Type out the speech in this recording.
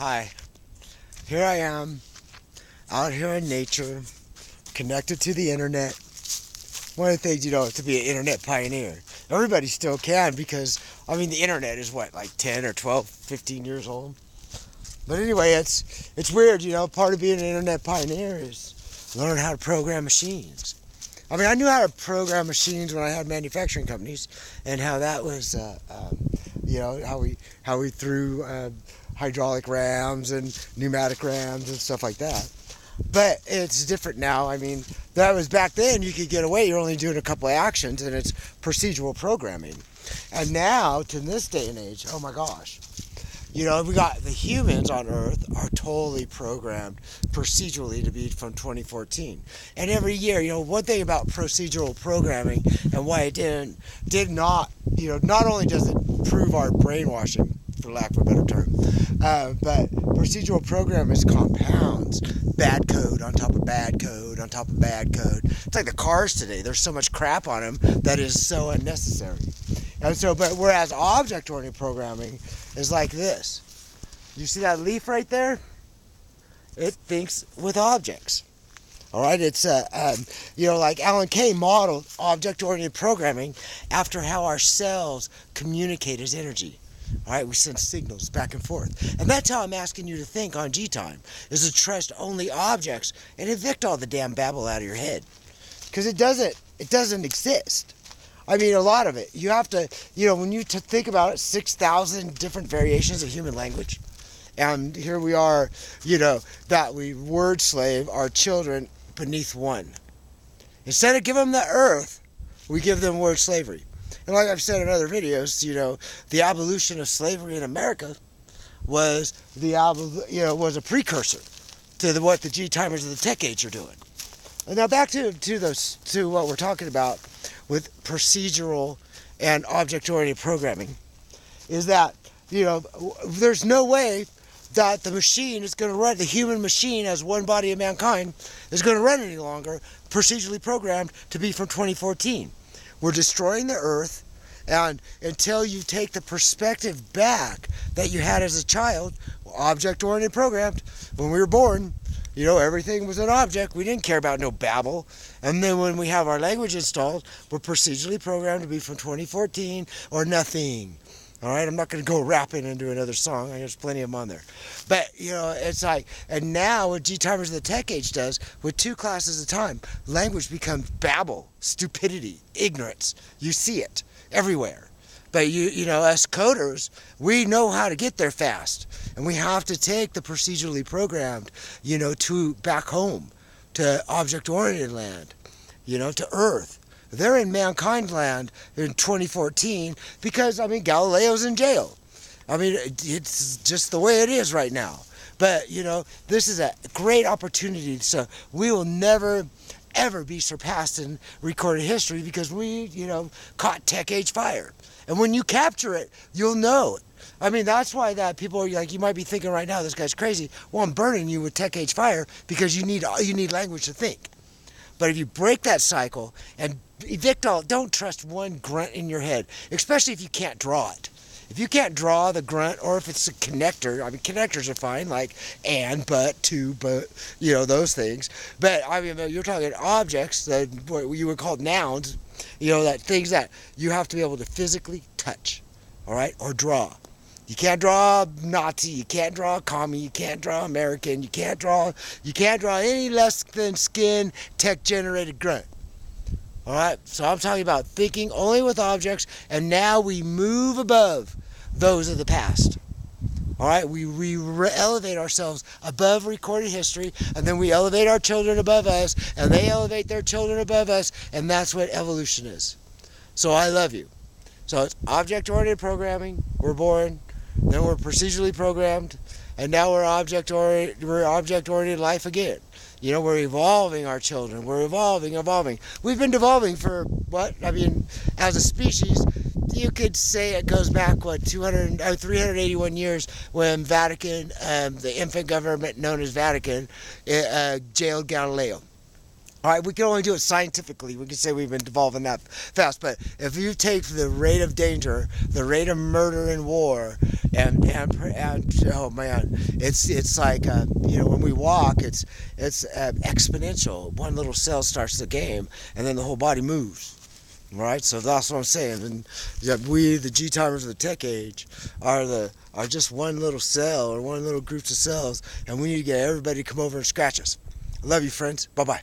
Hi, here I am, out here in nature, connected to the internet. One of the things, to be an internet pioneer. Everybody still can because, the internet is what, like 10 or 12, 15 years old? But anyway, it's weird, part of being an internet pioneer is learn how to program machines. I knew how to program machines when I had manufacturing companies and how that was, how we threw hydraulic rams and pneumatic rams and stuff like that. But it's different now. That was back then. You could get away. You're only doing a couple of actions, and it's procedural programming. And now, to this day and age, oh my gosh, we got the humans on Earth are totally programmed procedurally to be from 2014. And every year, one thing about procedural programming and why it did not, not only does it prove our brainwashing, for lack of a better term, but procedural program is compounds. Bad code on top of bad code on top of bad code. It's like the cars today. There's so much crap on them that is so unnecessary. And so, but whereas object-oriented programming is like this. You see that leaf right there? It thinks with objects. All right, it's like Alan Kay modeled object-oriented programming after how our cells communicate as energy. All right, we send signals back and forth. And that's how I'm asking you to think on G-Time, is to trust only objects and evict all the damn babble out of your head. Because it doesn't exist. A lot of it. You have to, when you think about it, 6,000 different variations of human language. And here we are, that we word slave our children beneath one. Instead of giving them the earth, we give them word slavery. And like I've said in other videos, the abolition of slavery in America was was a precursor to what the G-timers of the tech age are doing. And now back to what we're talking about with procedural and object-oriented programming, is that there's no way that the machine is going to run, the human machine as one body of mankind is going to run any longer procedurally programmed to be from 2014. We're destroying the earth, and until you take the perspective back that you had as a child, object-oriented programmed, when we were born, everything was an object. We didn't care about no babble. And then when we have our language installed, we're procedurally programmed to be from 2014 or nothing. All right, I'm not going to go rapping into another song. There's plenty of them on there. But, it's like, and now what G-Timers of the Tech Age does, with 2 classes at a time, language becomes babble, stupidity, ignorance. You see it everywhere. But, us coders, we know how to get there fast. And we have to take the procedurally programmed, to back home, to object-oriented land, to Earth. They're in mankind land in 2014 because, Galileo's in jail. It's just the way it is right now. But, this is a great opportunity. So we will never, ever be surpassed in recorded history because we, caught tech age fire. And when you capture it, you'll know it. That's why that people are like, you might be thinking right now, this guy's crazy. Well, I'm burning you with tech age fire because you need language to think. But if you break that cycle and evict all, don't trust one grunt in your head, especially if you can't draw it. If you can't draw the grunt, or if it's a connector, connectors are fine, like and, but, to, but, those things. But, you're talking objects, that what you would call nouns, that things that you have to be able to physically touch, all right, or draw. You can't draw Nazi, you can't draw commie, you can't draw American, you can't draw any less than skin tech-generated grunt. All right, so I'm talking about thinking only with objects, and now we move above those of the past. All right, we elevate ourselves above recorded history, and then we elevate our children above us, and they elevate their children above us, and that's what evolution is. So I love you. So it's object-oriented programming. We're born. Then we're procedurally programmed, and now we're object-oriented life again. We're evolving our children. We're evolving. We've been devolving for what? As a species, you could say it goes back, 381 years when Vatican, the infant government known as Vatican, jailed Galileo. All right, we can only do it scientifically. We can say we've been evolving that fast, but if you take the rate of danger, the rate of murder in war, and oh man, it's like when we walk, it's exponential. One little cell starts the game, and then the whole body moves. Right, so that's what I'm saying. And we, the G timers of the tech age, are just one little cell or one little group of cells, and we need to get everybody to come over and scratch us. I love you, friends. Bye bye.